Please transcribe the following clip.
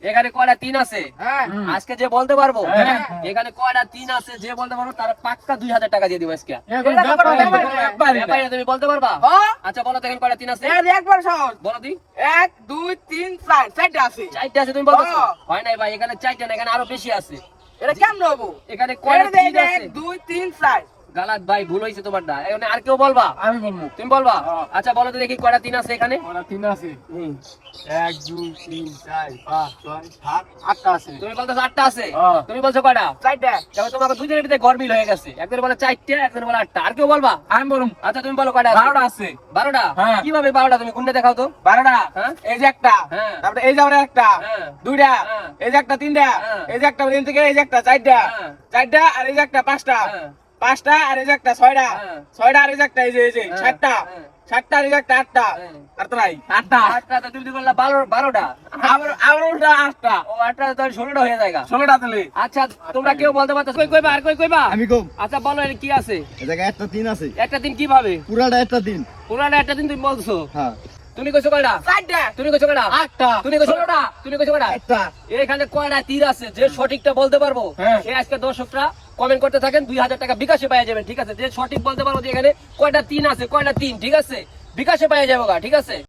এখানে কয়টা তিন আছে? হ্যাঁ আজকে যে বলতে পারবো হ্যাঁ। এখানে কয়টা তিন আছে যে বলতে পারবো তার পাক্কা 2000 টাকা দিয়ে দিব আজকে। এখন এটা ব্যাপার ব্যাপার না, না। ব্যাপারই না। ব্যাপারী না, তুমি বলতে পারবা? হ্যাঁ আচ্ছা বলো তো এখানে কয়টা তিন আছে? একবার সহজ। বলো দি। 1 2 3 4 চারটা আছে। চারটে আছে তুমি বলতেছো? হ্যাঁ। হয় নাই ভাই, এখানে চারটে না, এখানে আরো বেশি আছে। এটা কেমন হবো? এখানে কয়টা তিন আছে? 1 2 3 4 গালাত ভাই, ভুল হয়েছে তোমারটা। এখানে আর কেউ বলবা? আমি বলবো তুমি বলবা? হ্যাঁ। আচ্ছা বলো তো দেখি কয়টা তিন আছে এখানে? ওরা 3 আছে 1 2 3 4 5 6 7 8টা আছে। তুমি বলতেছো 8টা আছে, হ্যাঁ। তুমি বলছো কয়টা? চারটা। তবে তোমাকে দুজনের ভিতরে গরমিল হয়ে গেছে। একজন বলে 4টে, একজন বলে 8টা। আর কেউ বলবা? আমি বলুম আচ্ছা তুমি বলো কয়টা? 12টা আছে। 12টা? হ্যাঁ। কিভাবে 12টা? তুমি গুণে দেখাও তো। 12টা। হ্যাঁ? এই যে একটা, হ্যাঁ। তারপরে এই যে আবার একটা, হ্যাঁ। দুইটা, হ্যাঁ। এই যে একটা তিনটা, হ্যাঁ। এই যে একটা তিন থেকে এই যে একটা চারটা, হ্যাঁ। চারটা আর এই যে একটা পাঁচটা, হ্যাঁ। পাঁচটা আর এই যে একটা ছয়টা, হ্যাঁ। ছয়টা আর এই যে একটা এই যে হ্যাঁ। সাতটা, হ্যাঁ। সাতটা আর এই যে একটা আটটা, হ্যাঁ। আর তো নাই আটটা, 8টা তো তুমি বললা 12টা। আবার আবার উল্টা আটটা, ও 8টা তো 16টা হয়ে যায়। 16টা তুলি। আচ্ছা তোমরা কেউ বলতে পারতো? কই কইবা? আর কই কইবা? আমি কম আচ্ছা বলো এর কি আছে? এ জায়গায় একটা দিন আছে, একটা দিন কিভাবে? পুরাটা একটা দিন। পুরানো একটা দিন তুমি বলছো। হ্যাঁ তুমি কইছো কয়টা? চারটা, তুমি কইছো কয়টা? আটটা, তুমি কইছো 16টা? তুমি কইছো কয়টা? একটা এখানে কয়টা তীর আছে? যে সঠিকটা বলতে পারবো হ্যাঁ। সে আজকে দর্শকরা কমেন্ট করতে থাকেন, 2000 টাকা বিকাশে পাওয়া যাবেন। ঠিক আছে, যে সঠিক বলতে পারবো যে এখানে কয়টা তিন আছে, কয়টা তিন, ঠিক আছে, বিকাশে পাওয়া যাবে, ঠিক আছে।